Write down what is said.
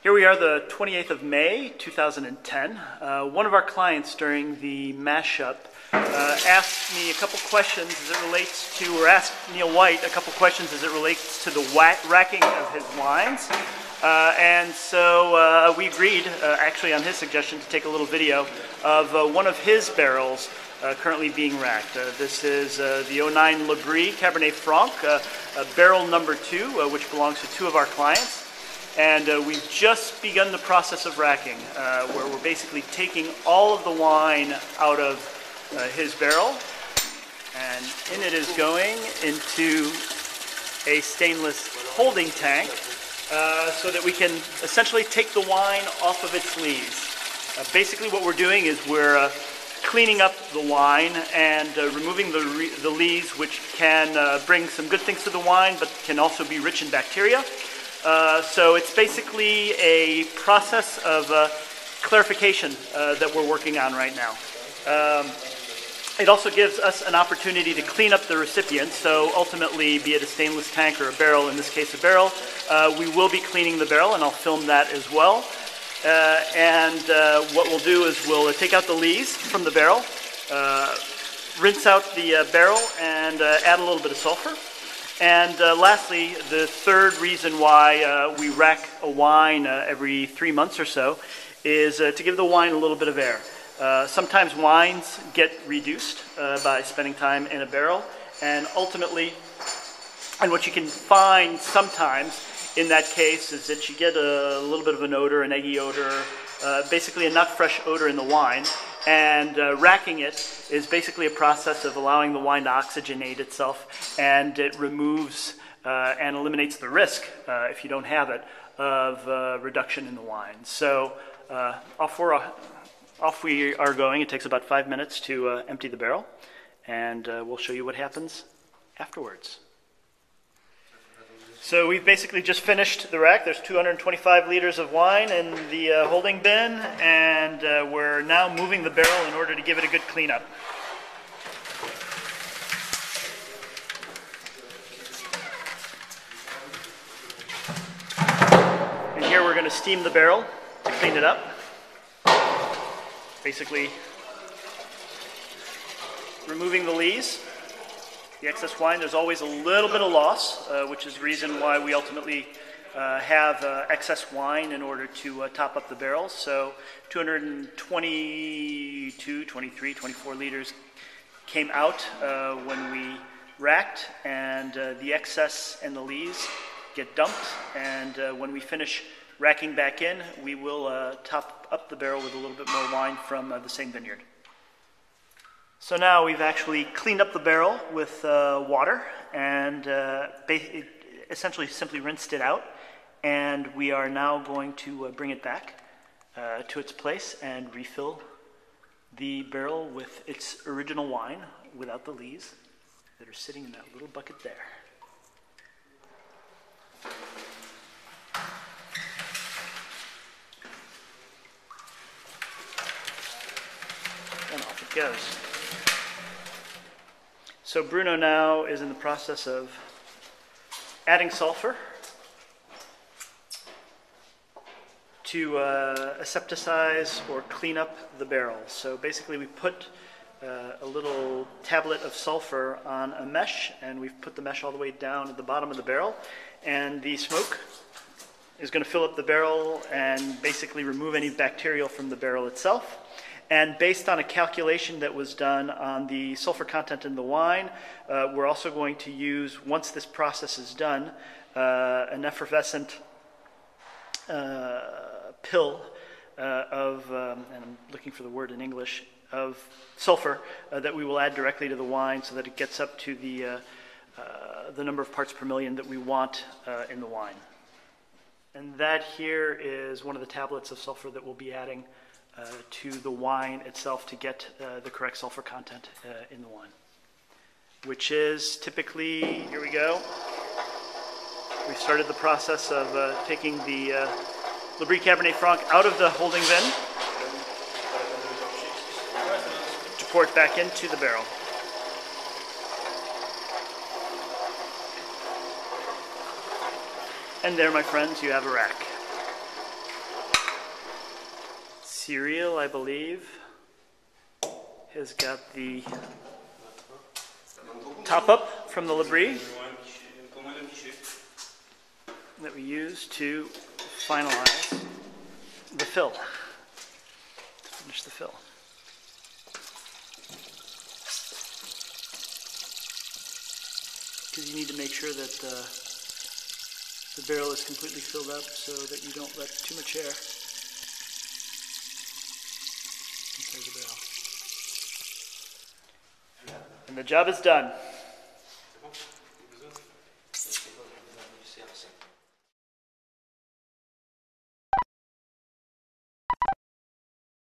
Here we are, the 28th of May, 2010. One of our clients during the mashup asked me a couple questions as it relates to, or asked Neil White a couple questions as it relates to the racking of his wines. And so we agreed, actually on his suggestion, to take a little video of one of his barrels currently being racked. This is the 09 Le Bris Cabernet Franc, barrel number 2, which belongs to two of our clients. And we've just begun the process of racking, where we're basically taking all of the wine out of his barrel, and in it is going into a stainless holding tank so that we can essentially take the wine off of its lees. Basically what we're doing is we're cleaning up the wine and removing the lees, which can bring some good things to the wine, but can also be rich in bacteria. So it's basically a process of clarification that we're working on right now. It also gives us an opportunity to clean up the recipient, so ultimately, be it a stainless tank or a barrel, in this case a barrel, we will be cleaning the barrel, and I'll film that as well. What we'll do is we'll take out the lees from the barrel, rinse out the barrel, and add a little bit of sulfur. And lastly, the third reason why we rack a wine every 3 months or so is to give the wine a little bit of air. Sometimes wines get reduced by spending time in a barrel, and ultimately, and what you can find sometimes in that case is that you get a little bit of an odor, an eggy odor, basically a not fresh odor in the wine. And racking it is basically a process of allowing the wine to oxygenate itself, and it removes and eliminates the risk, if you don't have it, of reduction in the wine. So off we are going. It takes about 5 minutes to empty the barrel, and we'll show you what happens afterwards. So we've basically just finished the rack. There's 225 liters of wine in the holding bin, and we're now moving the barrel in order to give it a good cleanup. And here we're going to steam the barrel to clean it up. Basically removing the lees. The excess wine, there's always a little bit of loss, which is the reason why we ultimately have excess wine in order to top up the barrels. So 222, 23, 24 liters came out when we racked, and the excess and the lees get dumped. And when we finish racking back in, we will top up the barrel with a little bit more wine from the same vineyard. So now we've actually cleaned up the barrel with water and essentially simply rinsed it out, and we are now going to bring it back to its place and refill the barrel with its original wine without the lees that are sitting in that little bucket there. And off it goes. So Bruno now is in the process of adding sulfur to asepticize or clean up the barrel. So basically we put a little tablet of sulfur on a mesh, and we've put the mesh all the way down at the bottom of the barrel, and the smoke is going to fill up the barrel and basically remove any bacterial from the barrel itself. And based on a calculation that was done on the sulfur content in the wine, we're also going to use, once this process is done, an effervescent pill of, and I'm looking for the word in English, of sulfur that we will add directly to the wine so that it gets up to the number of parts per million that we want in the wine. And that here is one of the tablets of sulfur that we'll be adding to the wine itself to get the correct sulfur content in the wine, which is typically, here we go, we've started the process of taking the Le Bris Cabernet Franc out of the holding bin to pour it back into the barrel. And there, my friends, you have a rack. cereal, I believe, has got the top up from the Labrie that we use to finalize the fill, to finish the fill. Because you need to make sure that the barrel is completely filled up so that you don't let too much air inside the barrel. And the job is done.